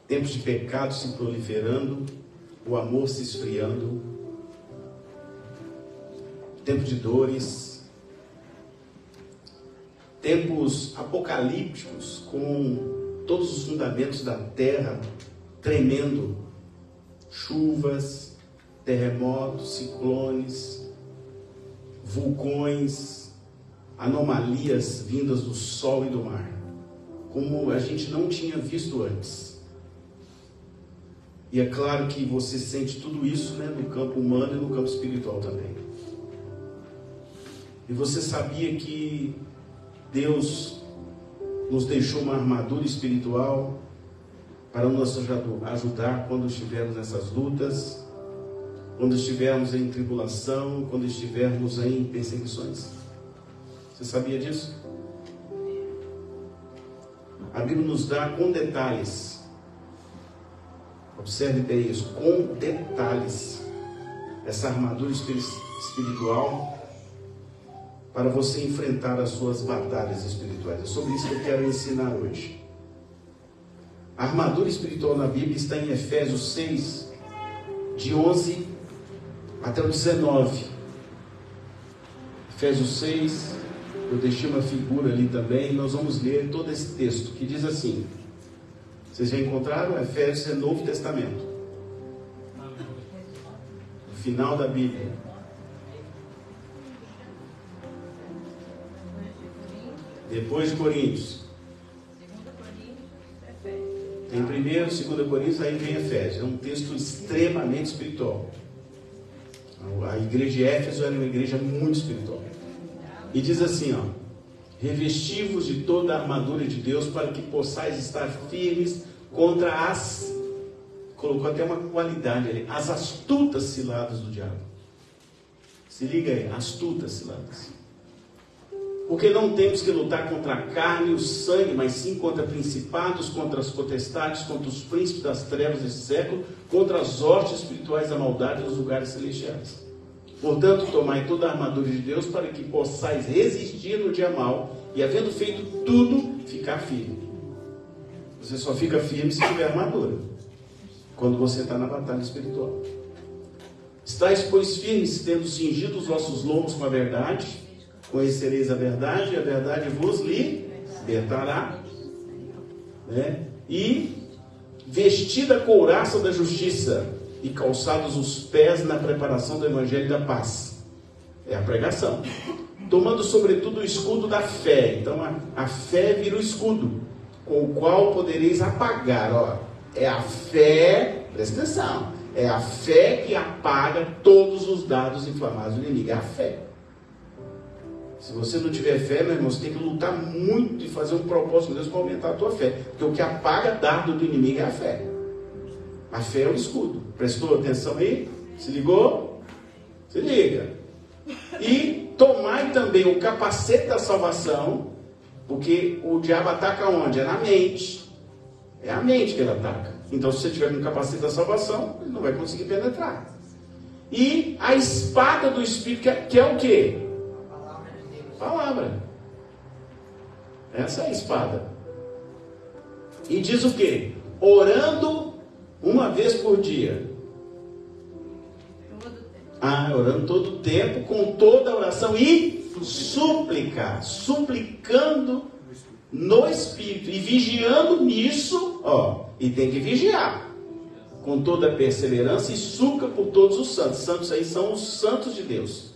tempos de pecado se proliferando, o amor se esfriando, tempo de dores, tempos apocalípticos, com todos os fundamentos da terra tremendo, chuvas, terremotos, ciclones, vulcões, anomalias vindas do sol e do mar, como a gente não tinha visto antes. E é claro que você sente tudo isso, né, no campo humano e no campo espiritual também. E você sabia que Deus nos deixou uma armadura espiritual para nos ajudar quando estivermos nessas lutas, quando estivermos em tribulação, quando estivermos em perseguições? Você sabia disso? A Bíblia nos dá com detalhes, observe bem isso, com detalhes, essa armadura espiritual para você enfrentar as suas batalhas espirituais. É sobre isso que eu quero ensinar hoje. A armadura espiritual na Bíblia está em Efésios 6, de 11 até o 19. Efésios 6, eu deixei uma figura ali também, nós vamos ler todo esse texto, que diz assim, vocês já encontraram? Efésios é Novo Testamento, no final da Bíblia. Depois de Coríntios. Tem 1º, 2 Coríntios, aí vem Efésios. É um texto extremamente espiritual. A igreja de Éfeso era uma igreja muito espiritual. E diz assim, ó: revesti-vos de toda a armadura de Deus para que possais estar firmes contra as... Colocou até uma qualidade ali. As astutas ciladas do diabo. Se liga aí, astutas ciladas. Porque não temos que lutar contra a carne e o sangue, mas sim contra principados, contra as potestades, contra os príncipes das trevas desse século, contra as hostes espirituais da maldade nos lugares celestiais. Portanto, tomai toda a armadura de Deus para que possais resistir no dia mau e, havendo feito tudo, ficar firme. Você só fica firme se tiver armadura, quando você está na batalha espiritual. Estais, pois, firmes, tendo cingido os vossos lombos com a verdade. Conhecereis a verdade, e a verdade vos libertará, né? E vestida a couraça da justiça, e calçados os pés na preparação do evangelho da paz. É a pregação. Tomando sobretudo o escudo da fé. Então a fé vira o escudo, com o qual podereis apagar. Ó, é a fé, presta atenção, é a fé que apaga todos os dardos inflamados do inimigo. É a fé. Se você não tiver fé, meu irmão, você tem que lutar muito e fazer um propósito com Deus para aumentar a tua fé. Porque o que apaga dardo do inimigo é a fé. A fé é o escudo. Prestou atenção aí? Se ligou? Se liga. E tomai também o capacete da salvação, porque o diabo ataca onde? É na mente. É a mente que ele ataca. Então, se você tiver com o capacete da salvação, ele não vai conseguir penetrar. E a espada do Espírito, que é o quê? Palavra. Essa é a espada. E diz o quê? Orando uma vez por dia. Orando todo o tempo, com toda a oração e súplica. Suplicando no Espírito. E vigiando nisso, ó. E tem que vigiar. Com toda a perseverança e súplica por todos os santos. Santos aí são os santos de Deus.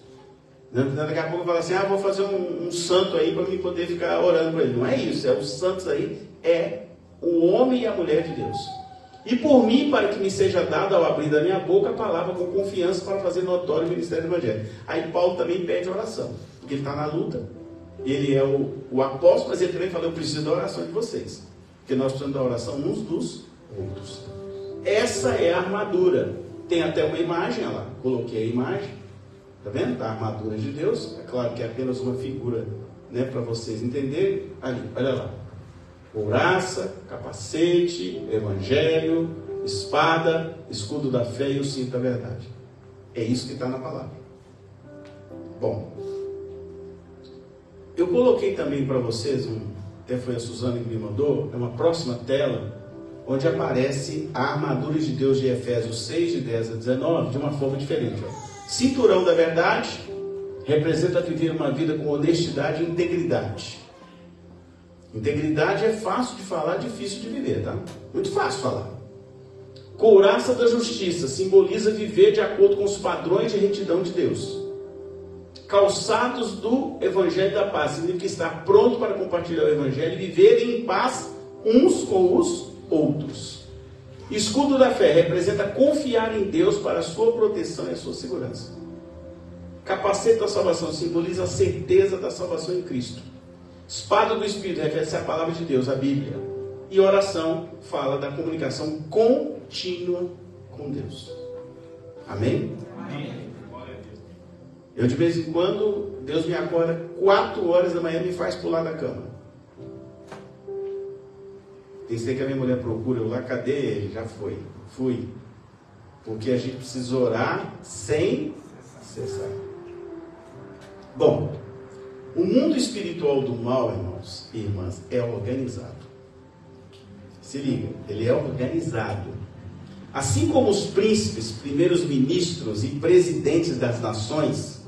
Daqui a pouco eu falo assim, vou fazer um santo aí para mim poder ficar orando para ele. Não é isso, os santos aí é o homem e a mulher de Deus. E por mim, para que me seja dado ao abrir da minha boca a palavra com confiança para fazer notório o ministério do evangelho. Aí Paulo também pede oração, porque ele está na luta. Ele é o apóstolo, mas ele também fala, eu preciso da oração de vocês. Porque nós precisamos da oração uns dos outros. Essa é a armadura. Tem até uma imagem, olha lá, coloquei a imagem. Está vendo? Da armadura de Deus. É claro que é apenas uma figura, né, para vocês entenderem. Ali, olha lá. Couraça, capacete, evangelho, espada, escudo da fé e o cinto da verdade. É isso que está na palavra. Bom, eu coloquei também para vocês, até foi a Suzana que me mandou, é uma próxima tela, onde aparece a armadura de Deus de Efésios 6, de 10 a 19, de uma forma diferente. Cinturão da verdade representa viver uma vida com honestidade e integridade. Integridade é fácil de falar, difícil de viver, tá? Muito fácil falar. Couraça da justiça simboliza viver de acordo com os padrões de retidão de Deus. Calçados do Evangelho da Paz significa estar pronto para compartilhar o Evangelho e viver em paz uns com os outros. Escudo da fé representa confiar em Deus para a sua proteção e a sua segurança. Capacete da salvação simboliza a certeza da salvação em Cristo. Espada do Espírito refere-se à palavra de Deus, a Bíblia. E oração fala da comunicação contínua com Deus. Amém? Amém. Eu de vez em quando, Deus me acorda 4 horas da manhã e me faz pular da cama. Pensei que a minha mulher procura, eu lá, cadê ele? Já foi. Fui. Porque a gente precisa orar sem cessar. Bom, o mundo espiritual do mal, irmãos e irmãs, é organizado. Se liga, ele é organizado. Assim como os príncipes, primeiros ministros e presidentes das nações,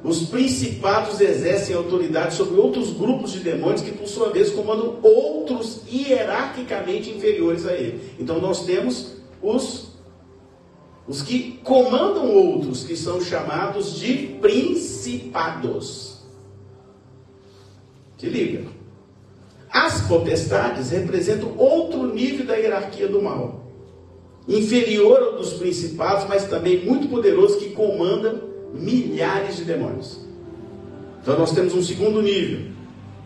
os principados exercem autoridade sobre outros grupos de demônios que, por sua vez, comandam outros hierarquicamente inferiores a ele. Então nós temos os que comandam outros, que são chamados de principados. Se liga. As potestades representam outro nível da hierarquia do mal, inferior ao dos principados, mas também muito poderoso, que comanda milhares de demônios. Então nós temos um segundo nível,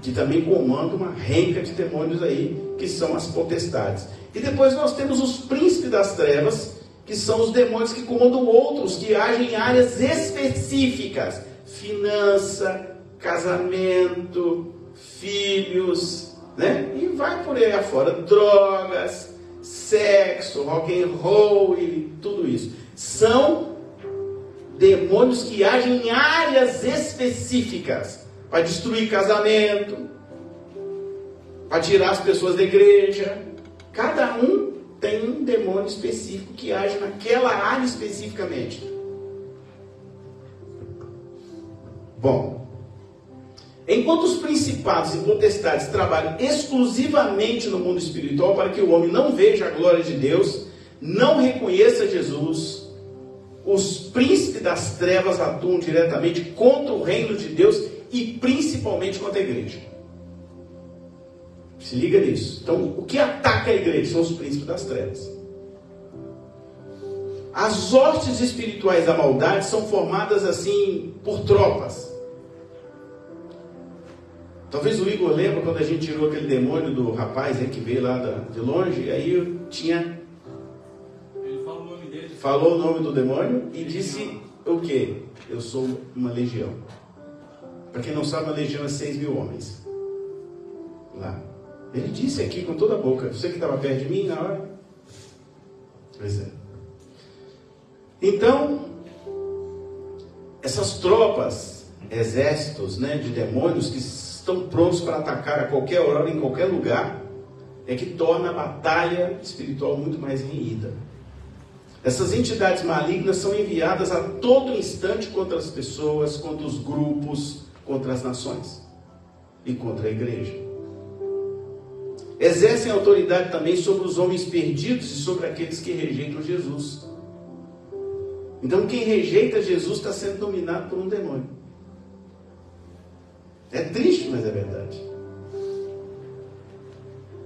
que também comanda uma renca de demônios aí, que são as potestades. E depois nós temos os príncipes das trevas, que são os demônios que comandam outros, que agem em áreas específicas: finança, casamento, filhos, né? E vai por aí afora, drogas, sexo, rock and roll e tudo isso. São demônios que agem em áreas específicas, para destruir casamento, para tirar as pessoas da igreja. Cada um tem um demônio específico que age naquela área especificamente. Bom, enquanto os principados e potestades trabalham exclusivamente no mundo espiritual para que o homem não veja a glória de Deus, não reconheça Jesus, os príncipes das trevas atuam diretamente contra o reino de Deus e principalmente contra a igreja. Se liga nisso. Então, o que ataca a igreja são os príncipes das trevas. As hostes espirituais da maldade são formadas assim por tropas. Talvez o Igor lembre quando a gente tirou aquele demônio do rapaz aí que veio lá de longe, e aí tinha... Ele falou o nome dele. Falou o nome do demônio e disse o quê? Eu sou uma legião. Para quem não sabe, uma legião é 6.000 homens. Lá. Ele disse aqui com toda a boca. Você que estava perto de mim na hora? Pois é. Então, essas tropas, exércitos, né, de demônios que estão prontos para atacar a qualquer hora, em qualquer lugar, é que torna a batalha espiritual muito mais renhida. Essas entidades malignas são enviadas a todo instante contra as pessoas, contra os grupos, contra as nações e contra a igreja. Exercem autoridade também sobre os homens perdidos e sobre aqueles que rejeitam Jesus. Então quem rejeita Jesus está sendo dominado por um demônio. É triste, mas é verdade.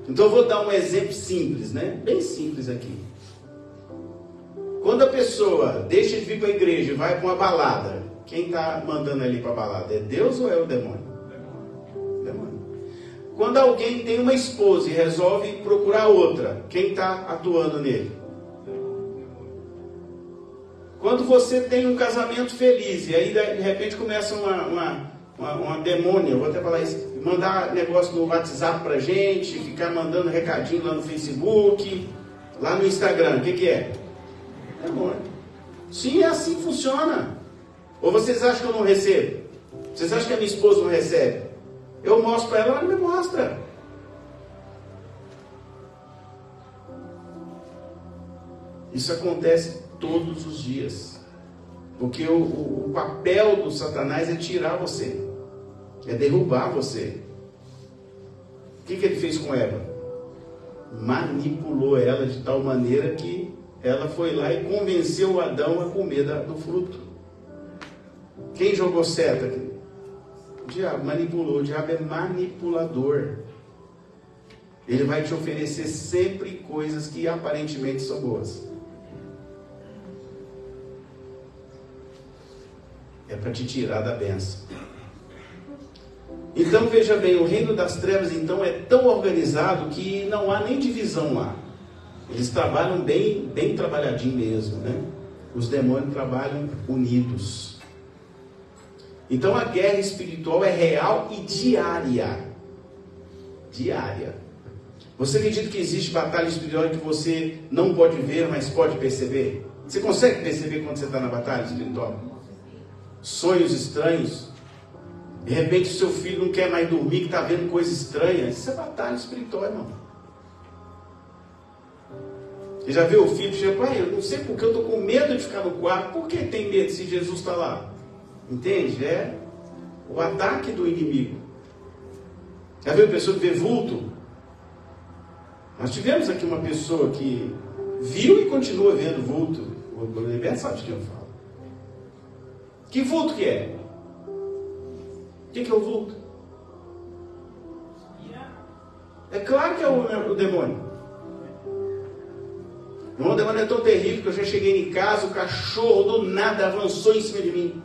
Então eu vou dar um exemplo simples, né? Bem simples aqui. Quando a pessoa deixa de vir para a igreja e vai para uma balada, quem está mandando ali para a balada? É Deus ou é o demônio? Demônio. Quando alguém tem uma esposa e resolve procurar outra, quem está atuando nele? Quando você tem um casamento feliz e aí de repente começa uma demônia, eu vou até falar isso, mandar negócio no WhatsApp pra gente, ficar mandando recadinho lá no Facebook, lá no Instagram, o que é? Demônio. Sim, é assim que funciona. Ou vocês acham que eu não recebo? Vocês acham que a minha esposa não recebe? Eu mostro para ela, ela me mostra. Isso acontece todos os dias. Porque o papel do Satanás é tirar você. É derrubar você. O que ele fez com Eva? Manipulou ela de tal maneira que ela foi lá e convenceu Adão a comer do fruto. Quem jogou seta aqui? O diabo manipulou. O diabo é manipulador. Ele vai te oferecer sempre coisas que aparentemente são boas. É para te tirar da bênção. Então veja bem, o reino das trevas então é tão organizado que não há nem divisão lá. Eles trabalham bem trabalhadinho mesmo, né? Os demônios trabalham unidos. Então a guerra espiritual é real e diária. Diária. Você acredita que existe batalha espiritual que você não pode ver, mas pode perceber? Você consegue perceber quando você está na batalha espiritual? Sonhos estranhos. De repente o seu filho não quer mais dormir, que está vendo coisa estranha. Isso é batalha espiritual, irmão. Você já viu o filho chega, pai, eu não sei porque eu estou com medo de ficar no quarto. Por que tem medo se Jesus está lá? Entende? É o ataque do inimigo. Já viu pessoa que vê vulto? Nós tivemos aqui uma pessoa que viu e continua vendo vulto. O Roberto sabe de quem eu falo. Que vulto que é? O que é o vulto? É claro que é o demônio. O demônio é tão terrível que eu já cheguei em casa, o cachorro do nada avançou em cima de mim.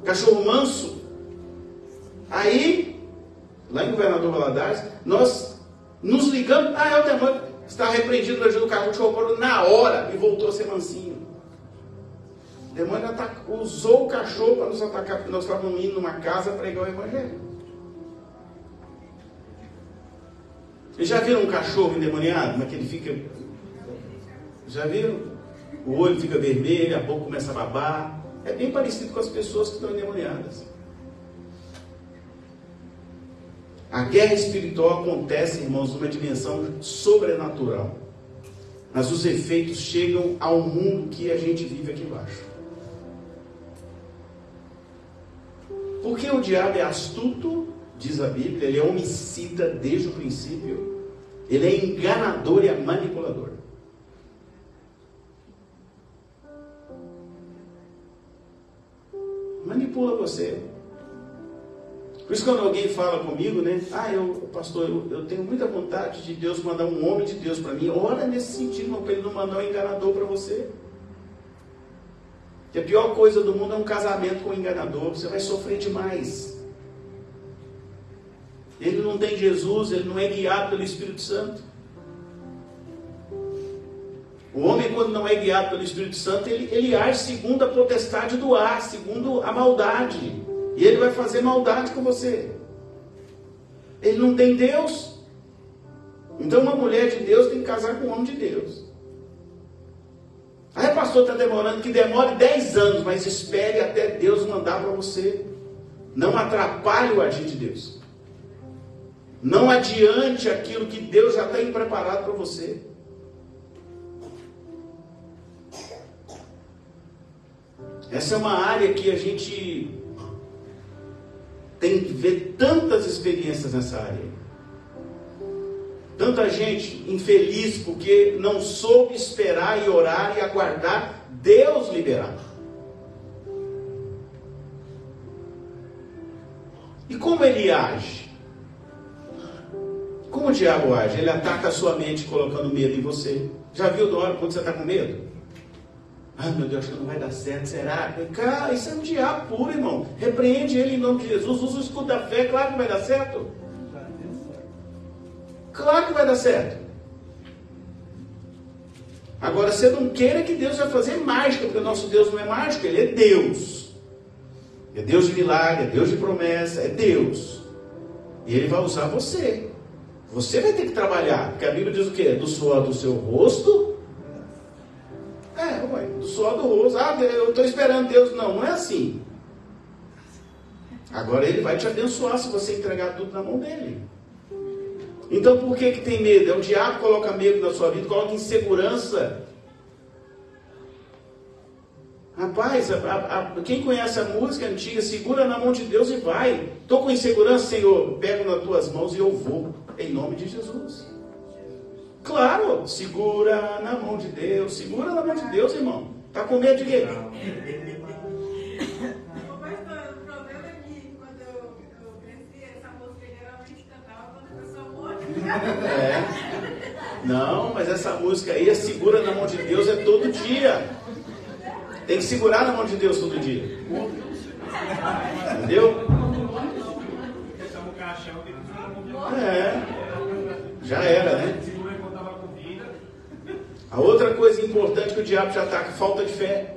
Cachorro manso. Aí, lá em Governador Valadares, nós nos ligamos. É o demônio. Está repreendido, ajuda o cachorro parou na hora e voltou a ser mansinho. O demônio usou o cachorro para nos atacar, porque nós estávamos indo numa casa pregar o evangelho. Vocês já viram um cachorro endemoniado? Como é que ele fica? Já viram? O olho fica vermelho, a boca começa a babar. É bem parecido com as pessoas que estão endemoniadas. A guerra espiritual acontece, irmãos, numa dimensão sobrenatural. Mas os efeitos chegam ao mundo que a gente vive aqui embaixo. Porque o diabo é astuto, diz a Bíblia, ele é homicida desde o princípio. Ele é enganador e é manipulador. Manipula você. Por isso quando alguém fala comigo, né? Pastor, eu tenho muita vontade de Deus mandar um homem de Deus para mim. Ora nesse sentido, para ele não mandar um enganador para você. Que a pior coisa do mundo é um casamento com um enganador. Você vai sofrer demais. Ele não tem Jesus, ele não é guiado pelo Espírito Santo. O homem, quando não é guiado pelo Espírito Santo, ele age segundo a potestade do ar, segundo a maldade. E ele vai fazer maldade com você. Ele não tem Deus. Então uma mulher de Deus tem que casar com um homem de Deus. Aí, pastor, está demorando, que demore 10 anos, mas espere até Deus mandar para você. Não atrapalhe o agir de Deus. Não adiante aquilo que Deus já tem preparado para você. Essa é uma área que a gente tem que ver tantas experiências nessa área. Tanta gente infeliz porque não soube esperar e orar e aguardar Deus liberar. E como ele age? Como o diabo age? Ele ataca a sua mente colocando medo em você. Já viu da hora quando você está com medo? Meu Deus, acho que não vai dar certo, será? Cara, isso é um diabo puro, irmão. Repreende ele em nome de Jesus, usa o escudo da fé, claro que vai dar certo. Claro que vai dar certo. Agora, você não queira que Deus vai fazer mágica, porque o nosso Deus não é mágico, ele é Deus. É Deus de milagre, é Deus de promessa, é Deus. E ele vai usar você. Você vai ter que trabalhar, porque a Bíblia diz o quê? Do suor do seu rosto. Do suor do rosto. Eu estou esperando Deus. Não é assim. Agora ele vai te abençoar se você entregar tudo na mão dele. Então por que tem medo? É o diabo que coloca medo na sua vida, coloca insegurança. Rapaz, quem conhece a música antiga, segura na mão de Deus e vai. Estou com insegurança, Senhor, pego nas tuas mãos e eu vou, em nome de Jesus. Claro, segura na mão de Deus, segura na mão de Deus, irmão. Está com medo de quê? Pastor, o problema é que quando eu cresci, essa música geralmente cantava quando a pessoa morre. Não, mas essa música aí, segura na mão de Deus, é todo dia. Tem que segurar na mão de Deus todo dia. Entendeu? Já era, né? A outra coisa importante que o diabo já ataca, falta de fé.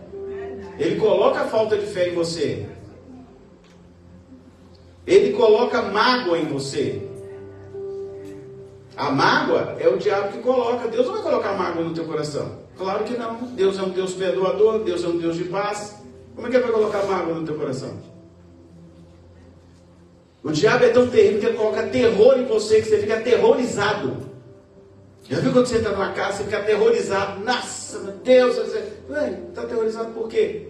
Ele coloca a falta de fé em você. Ele coloca mágoa em você. A mágoa é o diabo que coloca. Deus não vai colocar mágoa no teu coração. Claro que não. Deus é um Deus perdoador, Deus é um Deus de paz. Como é que ele vai colocar mágoa no teu coração? O diabo é tão terrível que ele coloca terror em você, que você fica aterrorizado. Já viu quando você entra numa casa, você fica aterrorizado? Nossa, meu Deus! Está aterrorizado por quê?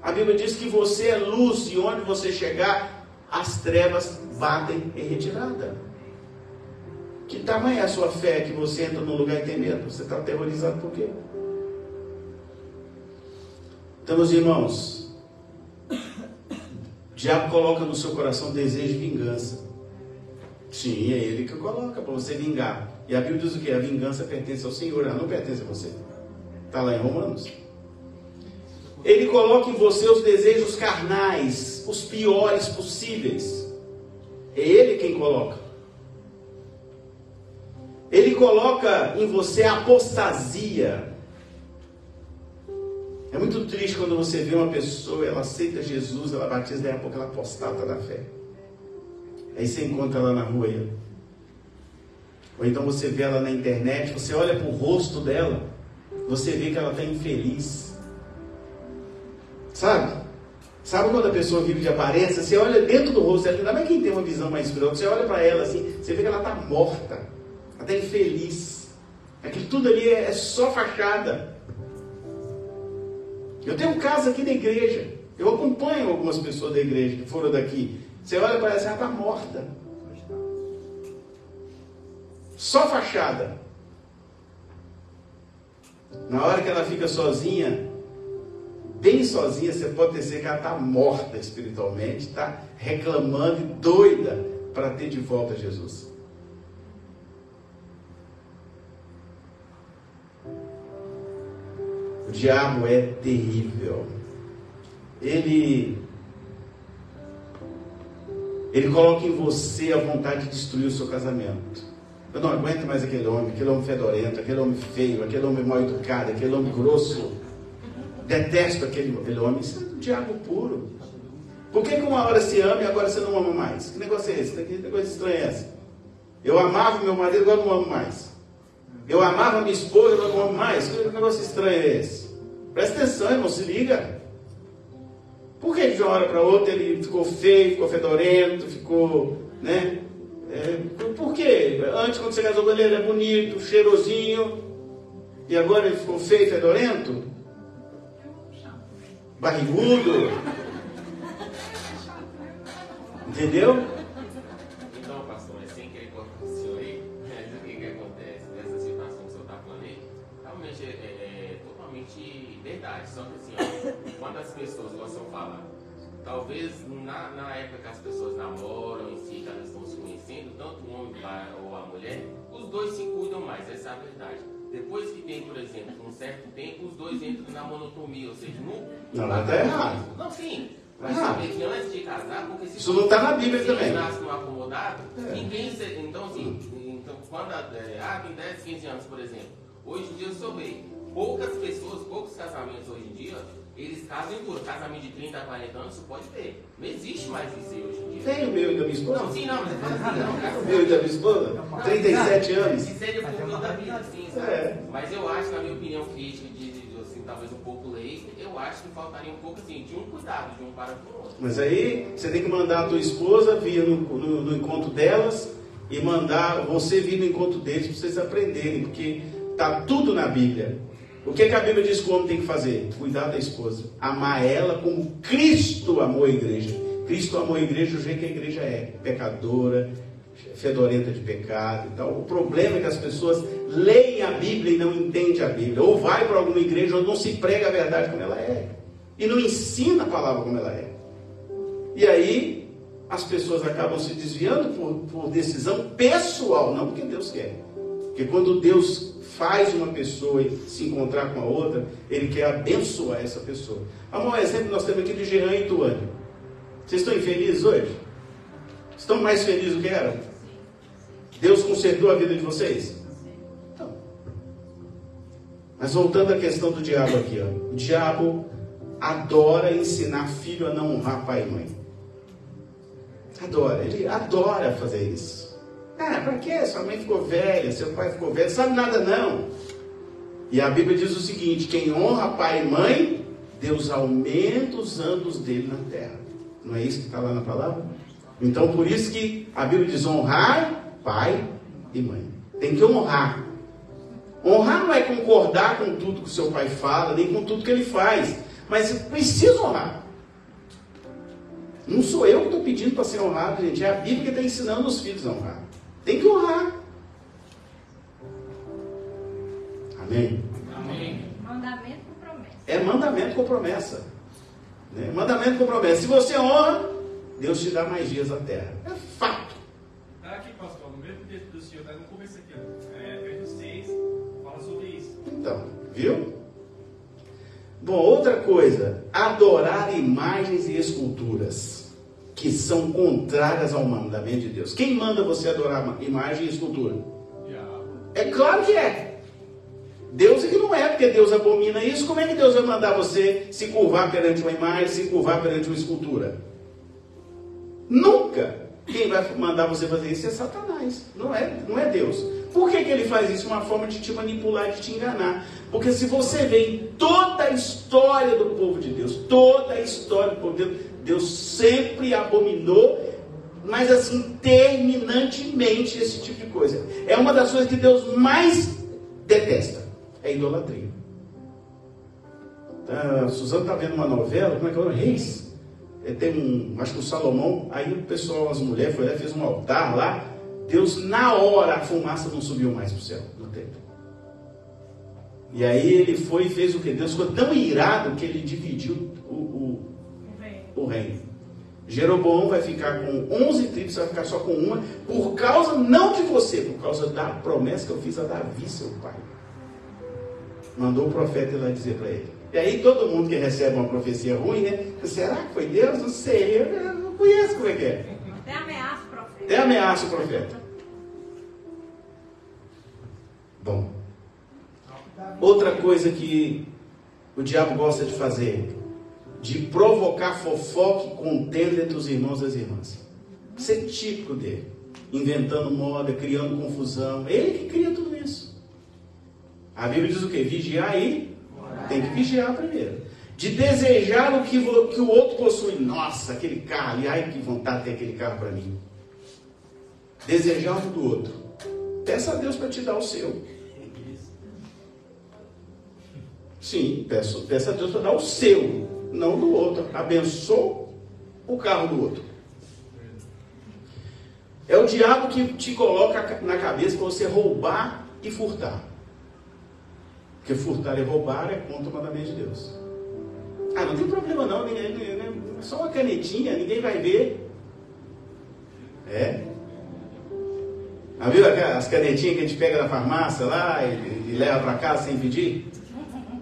A Bíblia diz que você é luz e onde você chegar, as trevas batem em retirada. Que tamanho é a sua fé que você entra num lugar e tem medo? Você está aterrorizado por quê? Então, meus irmãos, o diabo coloca no seu coração desejo de vingança. Sim, é ele que coloca para você vingar. E a Bíblia diz o quê? A vingança pertence ao Senhor, ela não pertence a você. Está lá em Romanos. Ele coloca em você os desejos carnais, os piores possíveis. É ele quem coloca. Ele coloca em você a apostasia. É muito triste quando você vê uma pessoa, ela aceita Jesus, ela batiza, daí a pouco ela apostata da fé. Aí você encontra ela na rua. Ou então você vê ela na internet, você olha para o rosto dela, você vê que ela está infeliz. Sabe? Sabe quando a pessoa vive de aparência? Você olha dentro do rosto dela, ainda mais quem tem uma visão mais espiritual, você olha para ela assim, você vê que ela está morta, ela está infeliz. Aquilo tudo ali é só fachada. Eu tenho um caso aqui na igreja, eu acompanho algumas pessoas da igreja que foram daqui. Você olha para ela assim, ela está morta. Só fachada. Na hora que ela fica sozinha, bem sozinha, você pode ter certeza que ela está morta espiritualmente, está reclamando e doida para ter de volta Jesus. O diabo é terrível. Ele coloca em você a vontade de destruir o seu casamento. Eu não aguento mais aquele homem fedorento, aquele homem feio, aquele homem mal educado, aquele homem grosso. Detesto aquele homem. Isso é um diabo puro. Por que uma hora se ama e agora você não ama mais? Que negócio é esse? Que negócio estranho é esse? Eu amava meu marido, agora não amo mais. Eu amava minha esposa, agora não amo mais. Que negócio estranho é esse? Presta atenção, irmão, se liga. Por que de uma hora para outra ele ficou feio, ficou fedorento, ficou, né? Por quê? Antes, quando você casou com ele, ele era bonito, cheirosinho, e agora ele ficou feio, fedorento? Barrigudo? Entendeu? Então, pastor, é sem querer cortar o senhor aí, mas o que acontece nessa situação que o senhor está falando aí, realmente é totalmente verdade. Só que assim, ó, quando as pessoas gostam de falar, talvez na época que as pessoas namoram em si, que elas estão se conhecendo, tanto o homem ou a mulher, os dois se cuidam mais, essa é a verdade. Depois que tem, por exemplo, um certo tempo, os dois entram na monotonia, ou seja, não está errado. Não, sim. Mas saber que antes de casar, porque se isso não está na Bíblia também. Se nasce no acomodado, ninguém. Então, assim, quando tem 10, 15 anos, por exemplo, hoje em dia eu sou bem. Poucas pessoas, poucos casamentos hoje em dia, eles casam em duro. Casamento de 30 a 40 anos, você pode ter. Não existe mais isso aí hoje em dia. Tem o meu e da minha esposa? Não, sim, não, mas assim, não. O meu e da minha esposa? 37 anos. Se seja por toda a vida, sim, sabe? Mas eu acho, na minha opinião crítica, assim, talvez um pouco leigo, eu acho que faltaria um pouco assim, de um cuidado, de um para com o outro. Mas aí você tem que mandar a tua esposa vir no encontro delas e mandar você vir no encontro deles para vocês aprenderem, porque está tudo na Bíblia. O que a Bíblia diz que o homem tem que fazer? Cuidar da esposa. Amar ela como Cristo amou a igreja. Cristo amou a igreja do jeito que a igreja é. Pecadora, fedorenta de pecado e tal. O problema é que as pessoas leem a Bíblia e não entendem a Bíblia. Ou vai para alguma igreja onde não se prega a verdade como ela é. E não ensina a palavra como ela é. E aí as pessoas acabam se desviando por decisão pessoal, não porque Deus quer. Porque quando Deus faz uma pessoa se encontrar com a outra, Ele quer abençoar essa pessoa. O maior exemplo nós temos aqui de Jean e Tuane. Vocês estão infelizes hoje? Estão mais felizes do que eram? Deus consertou a vida de vocês? Então. Mas voltando à questão do diabo aqui, ó. O diabo adora ensinar filho a não honrar pai e mãe. Adora, ele adora fazer isso. Ah, para quê? Sua mãe ficou velha, seu pai ficou velho, sabe nada não. E a Bíblia diz o seguinte: quem honra pai e mãe, Deus aumenta os anos dele na terra. Não é isso que está lá na palavra? Então por isso que a Bíblia diz honrar pai e mãe. Tem que honrar. Honrar não é concordar com tudo que o seu pai fala, nem com tudo que ele faz. Mas precisa honrar. Não sou eu que estou pedindo para ser honrado, gente. É a Bíblia que está ensinando os filhos a honrar. Tem que honrar. Amém? Amém. Mandamento com promessa. É mandamento com promessa. Né? Mandamento com promessa. Se você honra, Deus te dá mais dias na terra. É fato. Está aqui, pastor, no mesmo texto do Senhor, está no começo aqui, verso 6, fala sobre isso. Então, viu? Bom, outra coisa, adorar imagens e esculturas que são contrárias ao mandamento de Deus. Quem manda você adorar imagem e escultura? É claro que é. Deus é que não é, porque Deus abomina isso. Como é que Deus vai mandar você se curvar perante uma imagem, se curvar perante uma escultura? Nunca. Quem vai mandar você fazer isso é Satanás. Não é Deus. Por que ele faz isso? Uma forma de te manipular, de te enganar. Porque se você vê em toda a história do povo de Deus, toda a história do povo de Deus, Deus sempre abominou, mas assim, terminantemente esse tipo de coisa. É uma das coisas que Deus mais detesta. É idolatria. A Suzana está vendo uma novela, como é que é o Reis? Tem acho que o Salomão, aí o pessoal, as mulheres, foi lá e fez um altar lá. Deus, na hora, a fumaça não subiu mais para o céu, no templo. E aí ele foi e fez o que? Deus ficou tão irado que ele dividiu o reino. Jeroboão vai ficar com 11 tribos, você vai ficar só com uma, por causa, não de você, por causa da promessa que eu fiz a Davi, seu pai. Mandou o profeta ir lá dizer para ele. E aí todo mundo que recebe uma profecia ruim, né? Será que foi Deus? Não sei, eu não conheço como é que é. Até ameaça o profeta. Até ameaça o profeta. Bom. Outra coisa que o diabo gosta de fazer, de provocar fofoca e contenda entre os irmãos e as irmãs. Isso é típico dele. Inventando moda, criando confusão. Ele que cria tudo isso. A Bíblia diz o quê? Vigiar e tem que vigiar primeiro. De desejar o que o outro possui. Nossa, aquele carro ali, ai que vontade de ter aquele carro para mim. Desejar um do outro. Peça a Deus para te dar o seu. Sim, peça a Deus para dar o seu, não do outro. Abençoa o carro do outro. É o diabo que te coloca na cabeça para você roubar e furtar. Porque furtar e roubar é contra o mandamento de Deus. Ah, não tem problema não, só uma canetinha, ninguém vai ver. É. Ah, viu as canetinhas que a gente pega na farmácia lá e leva para casa sem pedir?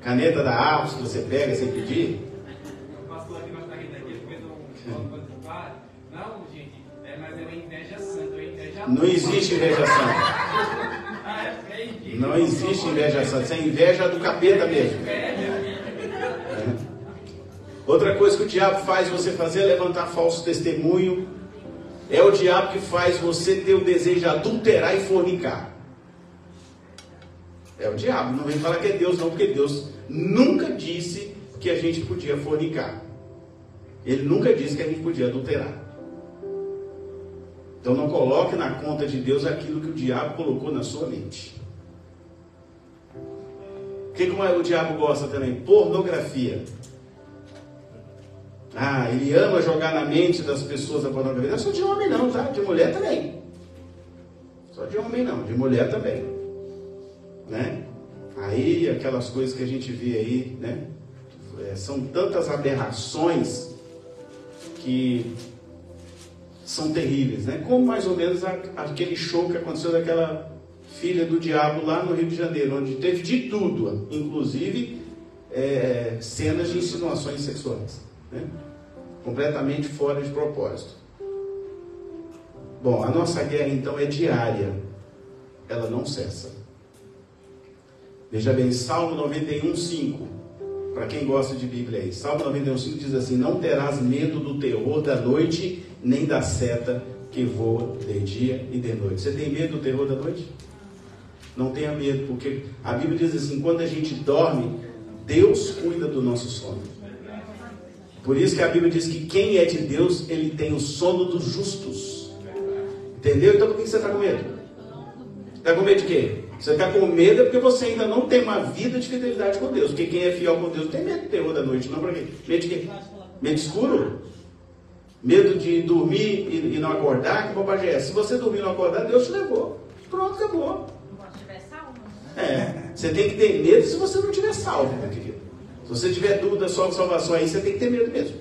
Caneta da Apos que você pega sem pedir? O pastor aqui, nós está rindo aqui, ele fez não, gente, mas é uma inveja santa, é uma inveja... Não existe inveja santa. Não existe inveja santa. Isso é inveja do capeta mesmo. É. Outra coisa que o diabo faz você fazer é levantar falso testemunho. É o diabo que faz você ter o desejo de adulterar e fornicar. É o diabo. Não vem falar que é Deus não, porque Deus nunca disse que a gente podia fornicar. Ele nunca disse que a gente podia adulterar. Então não coloque na conta de Deus aquilo que o diabo colocou na sua mente. que o diabo gosta também? Pornografia. Ah, ele ama jogar na mente das pessoas a pornografia. Não é só de homem não, tá? De mulher também. Só de homem não, de mulher também. Né? Aí, aquelas coisas que a gente vê aí, né? São tantas aberrações que são terríveis, né? Como mais ou menos aquele show que aconteceu daquela filha do diabo lá no Rio de Janeiro, onde teve de tudo, inclusive cenas de insinuações sexuais, né? Completamente fora de propósito. Bom, a nossa guerra então é diária, ela não cessa. Veja bem, Salmo 91:5, para quem gosta de Bíblia aí, Salmo 91:5 diz assim: não terás medo do terror da noite, nem da seta que voa de dia e de noite. Você tem medo do terror da noite? Não tenha medo, porque a Bíblia diz assim: quando a gente dorme, Deus cuida do nosso sono. Por isso que a Bíblia diz que quem é de Deus, ele tem o sono dos justos. Entendeu? Então por que você está com medo? Está com medo de quê? Você está com medo porque você ainda não tem uma vida de fidelidade com Deus. Porque quem é fiel com Deus tem medo do terror da noite. Não para quê? Medo de quê? Medo escuro? Medo de dormir e não acordar? Que bobagem é essa? Se você dormir e não acordar, Deus te levou. Pronto, acabou. Você tem que ter medo se você não estiver salvo, meu querido. Se você tiver dúvida sobre salvação aí, você tem que ter medo mesmo.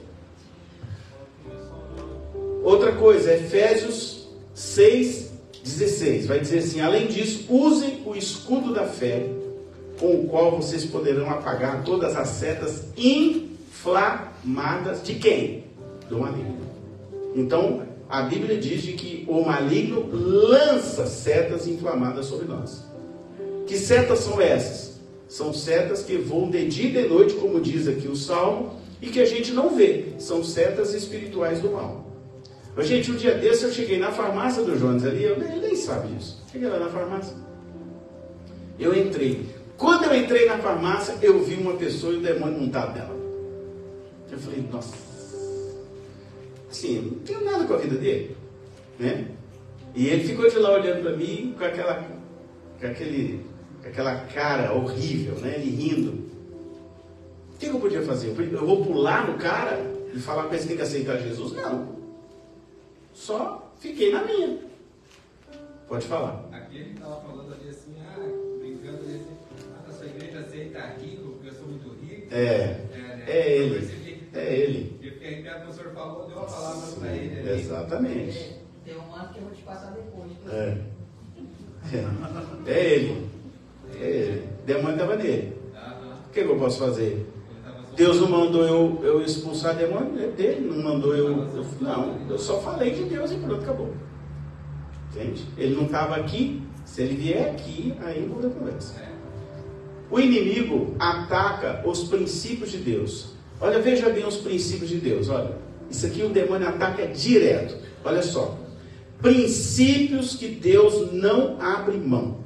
Outra coisa, Efésios 6:16, vai dizer assim: além disso, usem o escudo da fé, com o qual vocês poderão apagar todas as setas inflamadas de quem? Do maligno. Então, a Bíblia diz de que o maligno lança setas inflamadas sobre nós. Que setas são essas? São setas que voam de dia e de noite, como diz aqui o Salmo, e que a gente não vê. São setas espirituais do mal. Mas, gente, um dia desse eu cheguei na farmácia do Jones ali, ele nem sabe disso. Cheguei lá na farmácia. Eu entrei. Quando eu entrei na farmácia, eu vi uma pessoa e o demônio montado nela. Eu falei, nossa, assim, não tenho nada com a vida dele, né? E ele ficou de lá olhando para mim com aquela cara horrível, né? Ele rindo. O que eu podia fazer? Eu vou pular no cara e falar para ele que tem que aceitar Jesus? Não. Só fiquei na minha. Pode falar. Aqui ele estava falando ali assim, brincando ali assim, na sua igreja aceita rico, porque eu sou muito rico. É ele. Porque aí o senhor falou, deu uma palavra para ele ali. Exatamente. Tem um ano que eu vou te passar depois. É ele. O demônio estava nele. O que eu posso fazer? Deus não mandou eu expulsar demônio dele, não mandou não, eu só falei de Deus e pronto, acabou. Entende? Ele não estava aqui, se ele vier aqui, aí eu vou dar conversa. O inimigo ataca os princípios de Deus. Olha, veja bem os princípios de Deus, olha. Isso aqui o demônio ataca direto. Olha só. Princípios que Deus não abre mão.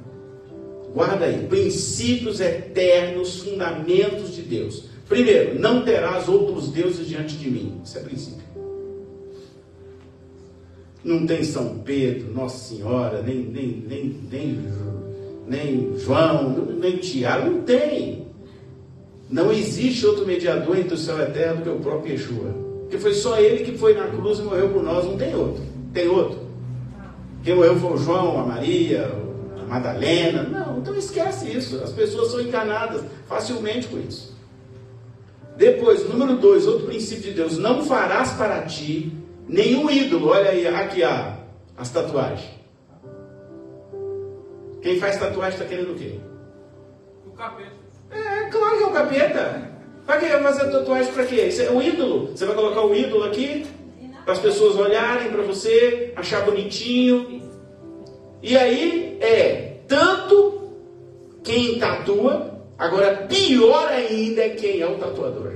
Guarda aí. Princípios eternos, fundamentos de Deus. Primeiro, não terás outros deuses diante de mim. Isso é princípio. Não tem São Pedro, Nossa Senhora, nem João, nem Tiago. Não tem. Não existe outro mediador entre o céu e a terra do que o próprio Yeshua. Porque foi só ele que foi na cruz e morreu por nós. Não tem outro. Tem outro? Quem morreu foi o João, a Maria, a Madalena. Não, então esquece isso. As pessoas são enganadas facilmente com isso. Depois, número 2, outro princípio de Deus: não farás para ti nenhum ídolo. Olha aí, aqui as tatuagens. Quem faz tatuagem está querendo o quê? O capeta. Claro que é o capeta. Para que vai fazer tatuagem para quê? Isso é um ídolo. Você vai colocar o ídolo aqui para as pessoas olharem para você, achar bonitinho. E aí tanto quem tatua. Agora, pior ainda é quem é o tatuador.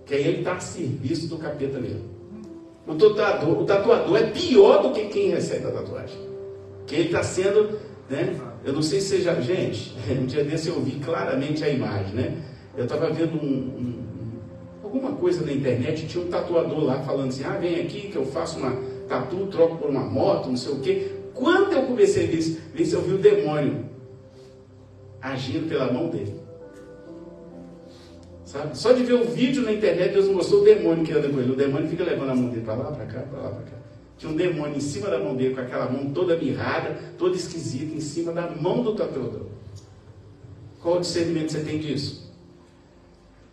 Que aí ele está a serviço do capeta mesmo. O tatuador é pior do que quem recebe a tatuagem. Que ele está sendo, né? Eu não sei se você já... Gente, um dia desse eu vi claramente a imagem, né? Eu estava vendo alguma coisa na internet, tinha um tatuador lá falando assim: vem aqui que eu faço uma tatu, troco por uma moto, não sei o quê. Quando eu comecei a ver isso, eu vi o demônio agindo pela mão dele. Sabe? Só de ver o vídeo na internet, Deus mostrou o demônio que anda com ele. O demônio fica levando a mão dele para lá, para cá, para lá, para cá. Tinha um demônio em cima da mão dele, com aquela mão toda mirrada, toda esquisita, em cima da mão do tatuador. Qual o discernimento você tem disso?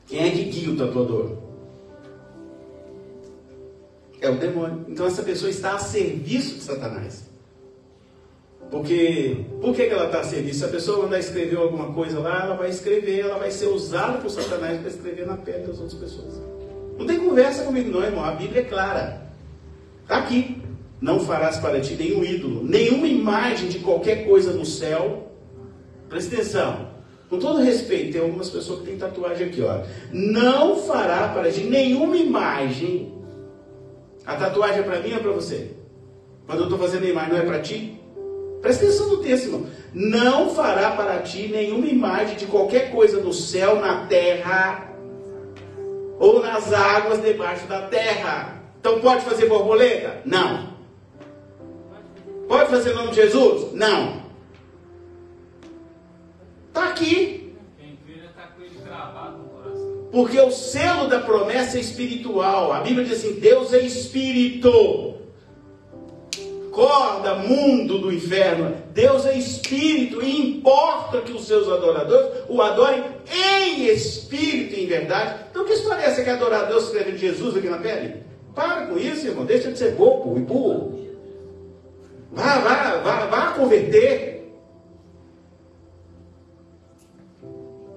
Quem é que guia o tatuador? É o demônio. Então essa pessoa está a serviço de Satanás. Por que ela está a serviço? Se a pessoa mandar escrever alguma coisa lá, ela vai escrever, ela vai ser usada por Satanás para escrever na pele das outras pessoas. Não tem conversa comigo não, irmão. A Bíblia é clara. Está aqui. Não farás para ti nenhum ídolo, nenhuma imagem de qualquer coisa no céu. Presta atenção. Com todo respeito, tem algumas pessoas que têm tatuagem aqui, ó. Não fará para ti nenhuma imagem. A tatuagem é para mim ou é para você? Quando eu estou fazendo a imagem, não é para ti? Presta atenção no texto, irmão. Não fará para ti nenhuma imagem de qualquer coisa no céu, na terra, ou nas águas debaixo da terra. Então pode fazer borboleta? Não. Pode fazer o nome de Jesus? Não. Está aqui. Quem vira está com ele gravado no coração. Porque o selo da promessa é espiritual. A Bíblia diz assim: Deus é espírito. Corda, mundo do inferno. Deus é espírito e importa que os seus adoradores o adorem em espírito e em verdade. Então que história é essa que é adorar a Deus escrevendo Jesus aqui na pele? Para com isso, irmão. Deixa de ser bobo e burro. Vá converter.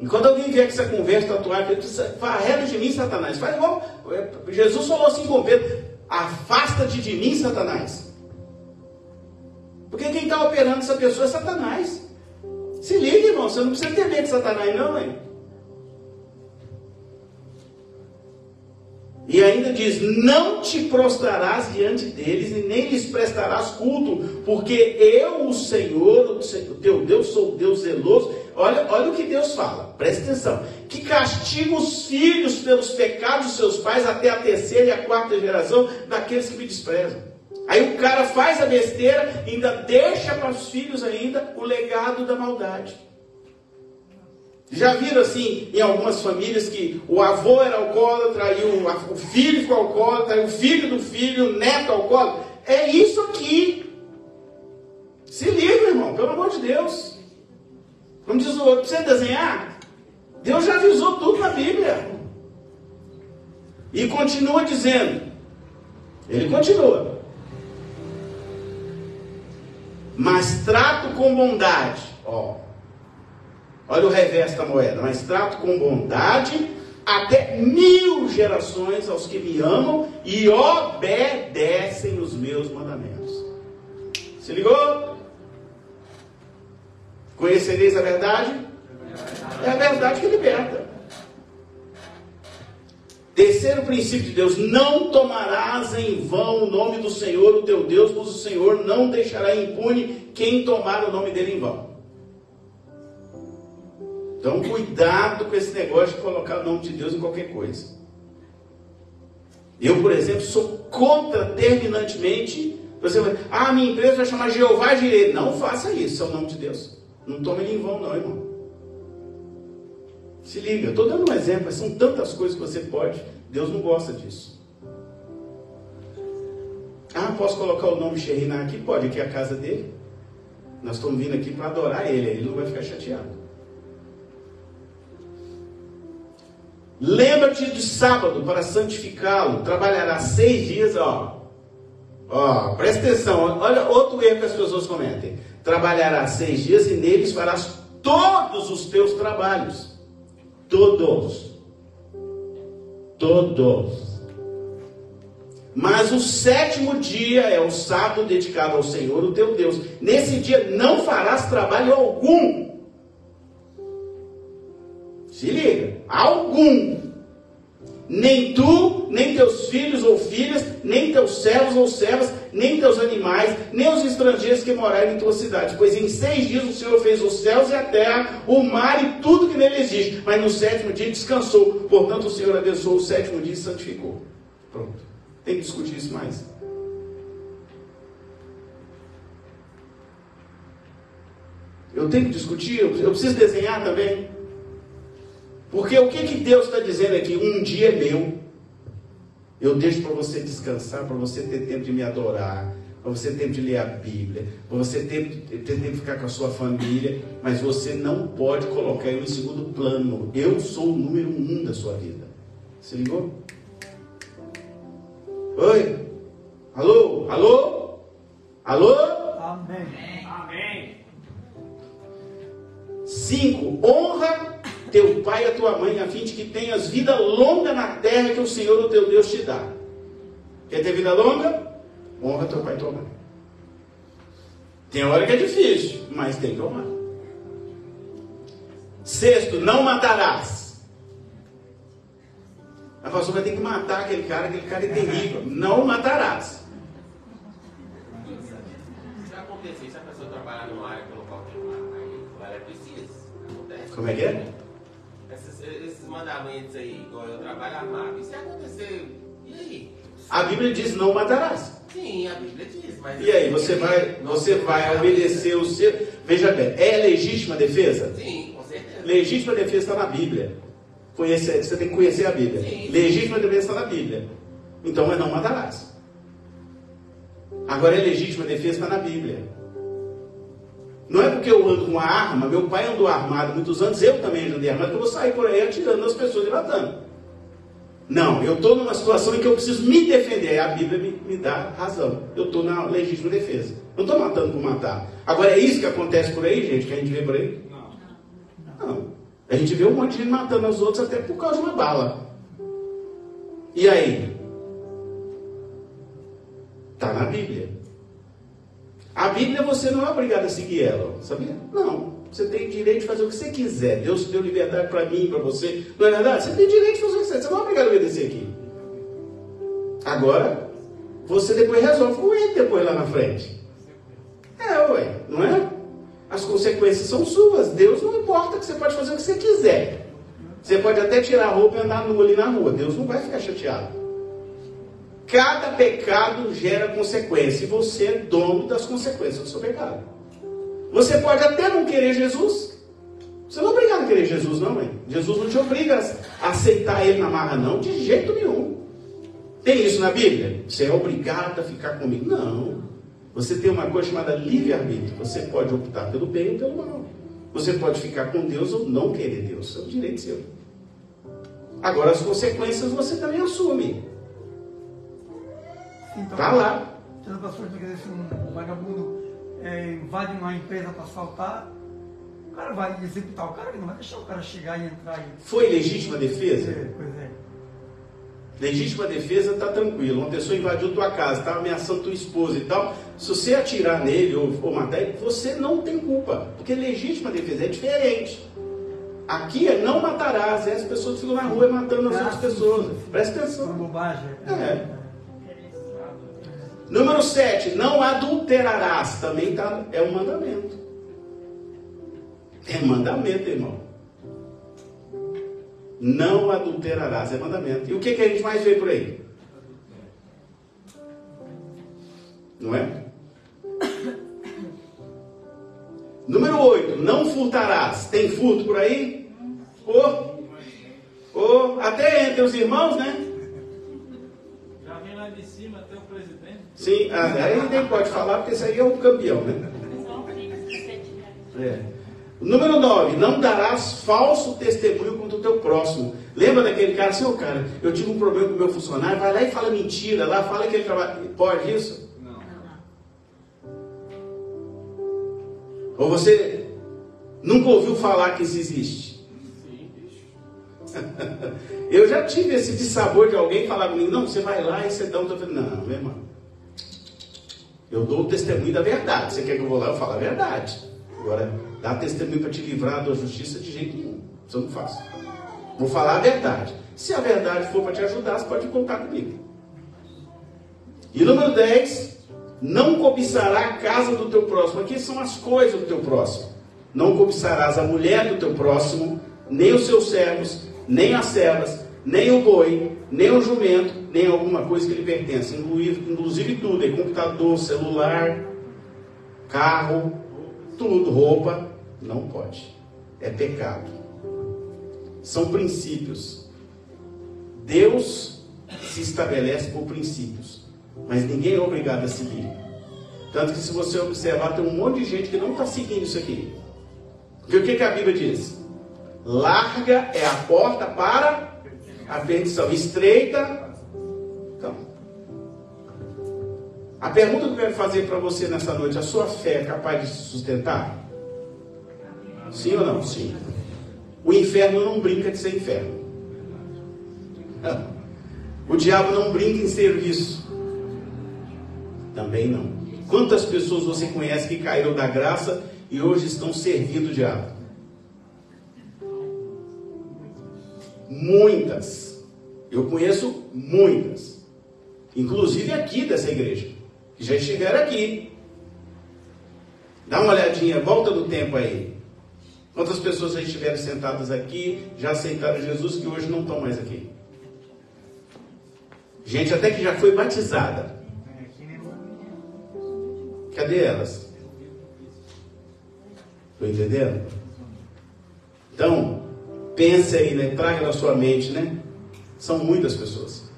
E quando alguém vier com essa conversa, tatuagem, ele diz: arreda de mim, Satanás. Faz igual Jesus falou assim com Pedro: afasta-te de mim, Satanás. Porque quem está operando essa pessoa é Satanás. Se liga, irmão, você não precisa ter medo de Satanás, não, hein? E ainda diz: não te prostrarás diante deles e nem lhes prestarás culto, porque eu, o Senhor, o teu Deus, sou o Deus zeloso. Olha o que Deus fala, presta atenção: que castiga os filhos pelos pecados dos seus pais até a terceira e a quarta geração daqueles que me desprezam. Aí o cara faz a besteira e ainda deixa para os filhos ainda o legado da maldade. Já viram assim em algumas famílias que o avô era alcoólatra, aí o filho ficou alcoólatra, aí o filho do filho, o neto alcoólatra? É isso aqui. Se liga, irmão, pelo amor de Deus. Como diz o outro, precisa desenhar? Deus já avisou tudo na Bíblia. E continua dizendo. Ele continua. Mas trato com bondade. Olha o reverso da moeda. Mas trato com bondade até 1000 gerações aos que me amam e obedecem os meus mandamentos. Se ligou? Conhecereis a verdade? É a verdade que liberta. Terceiro princípio de Deus: não tomarás em vão o nome do Senhor, o teu Deus, pois o Senhor não deixará impune quem tomar o nome dele em vão. Então cuidado com esse negócio de colocar o nome de Deus em qualquer coisa. Eu, por exemplo, sou contra terminantemente. Você vai, minha empresa vai chamar Jeová Jireh. Não faça isso, é o nome de Deus. Não tome ele em vão não, irmão. Se liga, estou dando um exemplo, mas são tantas coisas que você pode. Deus não gosta disso. Posso colocar o nome Sheriná aqui? Pode, aqui é a casa dele. Nós estamos vindo aqui para adorar ele, ele não vai ficar chateado. Lembra-te de sábado para santificá-lo. Trabalhará 6 dias, presta atenção, olha outro erro que as pessoas cometem. Trabalhará 6 dias e neles farás todos os teus trabalhos. Todos. Mas o 7º dia é o sábado dedicado ao Senhor, o teu Deus. Nesse dia não farás trabalho algum. Se liga, algum. Nem tu, nem teus filhos ou filhas, nem teus servos ou servas, nem teus animais, nem os estrangeiros que morarem em tua cidade. Pois em 6 dias o Senhor fez os céus e a terra, o mar e tudo que nele existe. Mas no 7º dia descansou. Portanto o Senhor abençoou o 7º dia e santificou. Pronto. Tem que discutir isso mais. Eu tenho que discutir? Eu preciso desenhar também? Porque o que Deus está dizendo aqui? Um dia é meu. Eu deixo para você descansar, para você ter tempo de me adorar, para você ter tempo de ler a Bíblia, para você ter tempo de ficar com a sua família, mas você não pode colocar eu em segundo plano. Eu sou o número 1 da sua vida. Se ligou? Oi? Alô? Alô? Alô? Amém. Amém. 5. Honra teu pai e a tua mãe, a fim de que tenhas vida longa na terra que o Senhor, o teu Deus, te dá. Quer ter vida longa? Honra teu pai e tua mãe. Tem hora que é difícil, mas tem que honrar. 6. Não matarás. A pastora vai ter que matar aquele cara é terrível. Não matarás. Se acontecer, se a pessoa trabalhar numa área pelo qual tem uma, aí ela precisa. Acontece. Como é que é? Esses mandamentos aí, igual eu trabalho armado. E se acontecer, e aí? A Bíblia diz não matarás. Sim, a Bíblia diz, mas... E aí, você vai obedecer o seu... Veja bem, é legítima defesa? Sim, com certeza. Legítima defesa está na Bíblia. Você tem que conhecer a Bíblia. Sim. Legítima defesa está na Bíblia. Então é não matarás. Agora é legítima defesa está na Bíblia. Não é porque eu ando com uma arma, meu pai andou armado muitos anos, eu também andei armado, que eu vou sair por aí atirando nas pessoas e matando. Não, eu estou numa situação em que eu preciso me defender. A Bíblia me dá razão. Eu estou na legítima defesa. Não estou matando por matar. Agora é isso que acontece por aí, gente, que a gente vê por aí? Não. A gente vê um monte de gente matando os outros até por causa de uma bala. E aí? Está na Bíblia. A Bíblia você não é obrigado a seguir ela, sabia? Não. Você tem direito de fazer o que você quiser. Deus deu liberdade para mim, para você. Não é verdade? Você tem direito de fazer o que você quiser. Você não é obrigado a obedecer aqui. Agora, você depois resolve com ele depois lá na frente. Ué, não é? As consequências são suas. Deus não importa, que você pode fazer o que você quiser. Você pode até tirar a roupa e andar nu ali na rua. Deus não vai ficar chateado. Cada pecado gera consequência. E você é dono das consequências do seu pecado. Você pode até não querer Jesus. Você não é obrigado a querer Jesus, não, mãe. Jesus não te obriga a aceitar ele na marra, não. De jeito nenhum. Tem isso na Bíblia? Você é obrigado a ficar comigo. Não. Você tem uma coisa chamada livre-arbítrio. Você pode optar pelo bem ou pelo mal. Você pode ficar com Deus ou não querer Deus. Isso é um direito seu. Agora, as consequências você também assume. Então, Tá lá. Se um vagabundo invade uma empresa para assaltar, o cara vai executar o cara, que não vai deixar o cara chegar e entrar. Foi legítima defesa? Pois é. Legítima defesa está tranquilo. Uma pessoa invadiu tua casa, está ameaçando tua esposa e tal. Se você atirar nele ou matar ele, você não tem culpa. Porque legítima defesa é diferente. Aqui é não matarás. As pessoas ficam na rua matando as outras pessoas. Presta atenção. Uma bobagem. Número 7. Não adulterarás. Também é um mandamento. É mandamento, irmão. Não adulterarás, é mandamento. E o que a gente mais vê por aí? Não é? Número 8. Não furtarás. Tem furto por aí? Até entre os irmãos, né? Já vem lá de cima até o presidente. Sim, aí nem pode falar, porque esse aí é um campeão, né? Número 9, não darás falso testemunho contra o teu próximo. Lembra daquele cara assim, cara, eu tive um problema com o meu funcionário, vai lá e fala mentira, lá fala que ele trabalha. Pode isso? Não. Ou você nunca ouviu falar que isso existe? Sim, bicho. Eu já tive esse dissabor de alguém falar comigo, não, você vai lá e você dá um... Não, meu irmão. Eu dou o testemunho da verdade. Você quer que eu vou lá, eu falo a verdade. Agora, dar testemunho para te livrar da justiça de jeito nenhum. Isso eu não faço. Vou falar a verdade. Se a verdade for para te ajudar, você pode contar comigo. E número 10, não cobiçará a casa do teu próximo. Aqui são as coisas do teu próximo. Não cobiçarás a mulher do teu próximo, nem os seus servos, nem as servas, nem o boi, nem o jumento, nem alguma coisa que lhe pertence. Inclusive tudo, computador, celular, carro, tudo, roupa, não pode. É pecado. são princípios. Deus se estabelece por princípios, mas ninguém é obrigado a seguir. Tanto que se você observar, tem um monte de gente que não está seguindo isso aqui. Porque o que a Bíblia diz? Larga é a porta para a perdição, estreita. Então, a pergunta que eu quero fazer para você nessa noite: a sua fé é capaz de se sustentar? Sim ou não? Sim. O inferno não brinca de ser inferno. O diabo não brinca em serviço. Também não. Quantas pessoas você conhece que caíram da graça e hoje estão servindo o diabo? Muitas. Eu conheço muitas. Inclusive aqui dessa igreja, que já estiveram aqui. Dá uma olhadinha, volta do tempo aí. Quantas pessoas já estiveram sentadas aqui, já aceitaram Jesus, que hoje não estão mais aqui? Gente até que já foi batizada. Cadê elas? Estou entendendo? Então, pense aí, né? Traga na sua mente, né? São muitas pessoas.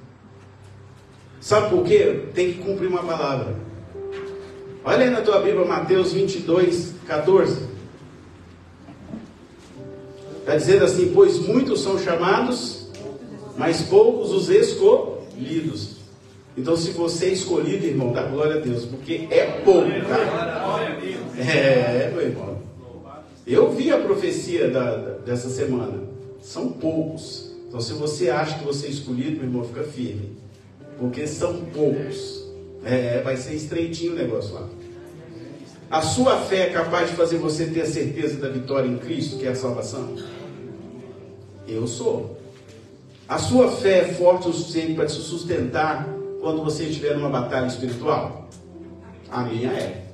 Sabe por quê? Tem que cumprir uma palavra. Olha aí na tua Bíblia, Mateus 22, 14. Está dizendo assim: pois muitos são chamados, mas poucos os escolhidos. Então, se você é escolhido, irmão, dá glória a Deus, porque é pouco, tá? Meu irmão. Eu vi a profecia dessa semana. São poucos. Então, se você acha que você é escolhido, meu irmão, fica firme. Porque são poucos. Vai ser estreitinho o negócio lá. A sua fé é capaz de fazer você ter a certeza da vitória em Cristo, que é a salvação? Eu sou. A sua fé é forte o suficiente para te sustentar quando você estiver numa batalha espiritual? A minha é.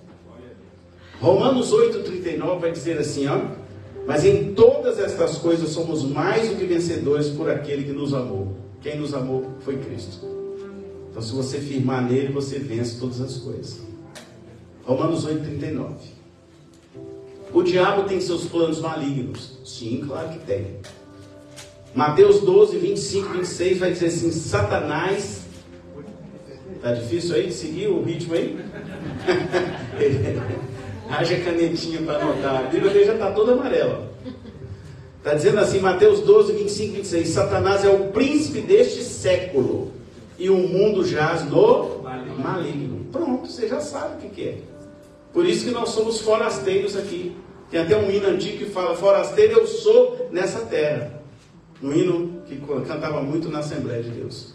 Romanos 8,39 vai dizer assim, ó: mas em todas estas coisas somos mais do que vencedores por aquele que nos amou. Quem nos amou foi Cristo. Então, se você firmar nele, você vence todas as coisas. Romanos 8,39. O diabo tem seus planos malignos? Sim, claro que tem. Mateus 12, 25, 26 vai dizer assim: Satanás... Tá difícil aí de seguir o ritmo aí? Haja canetinha para anotar. A Bíblia dele já está toda amarela. Está dizendo assim, Mateus 12, 25, 26. Satanás é o príncipe deste século, e o mundo jaz no maligno. Pronto, você já sabe o que é. Por isso que nós somos forasteiros aqui. Tem até um hino antigo que fala: forasteiro eu sou nessa terra. Um hino que cantava muito na Assembleia de Deus.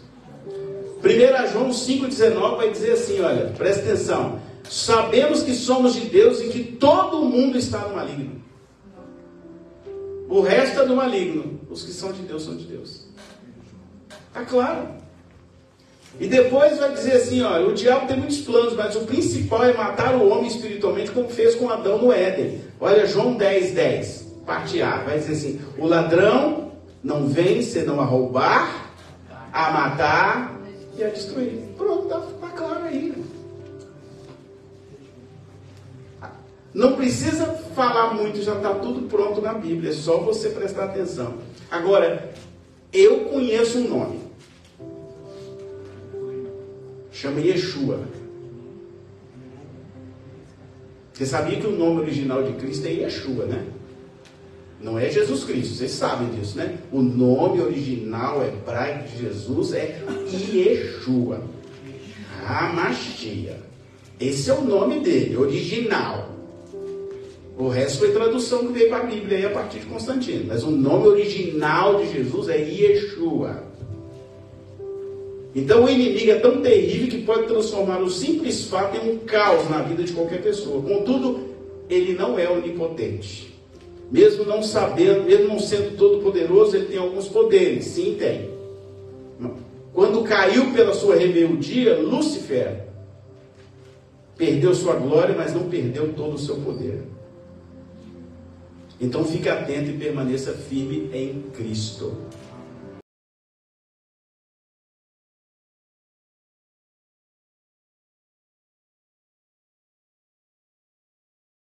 1 João 5,19 vai dizer assim, olha, presta atenção: sabemos que somos de Deus e que todo mundo está no maligno. O resto é do maligno. Os que são de Deus são de Deus. Está claro. E depois vai dizer assim, olha, o diabo tem muitos planos, mas o principal é matar o homem espiritualmente, como fez com Adão no Éden. Olha, João 10, 10, parte A, vai dizer assim: o ladrão não vem senão a roubar, a matar e a destruir. Pronto, está claro aí. Não precisa falar muito, já está tudo pronto na Bíblia, é só você prestar atenção. Agora, eu conheço um nome. Chama Yeshua. Você sabia que o nome original de Cristo é Yeshua, né? Não é Jesus Cristo, vocês sabem disso, né? O nome original hebraico de Jesus é Yeshua. Hamashia. Esse é o nome dele, original. O resto foi tradução que veio para a Bíblia aí a partir de Constantino. Mas o nome original de Jesus é Yeshua. Então o inimigo é tão terrível que pode transformar o simples fato em um caos na vida de qualquer pessoa. Contudo, ele não é onipotente. Mesmo não sabendo, mesmo não sendo todo poderoso, ele tem alguns poderes. Sim, tem. Quando caiu pela sua rebeldia, Lúcifer perdeu sua glória, mas não perdeu todo o seu poder. Então fique atento e permaneça firme em Cristo.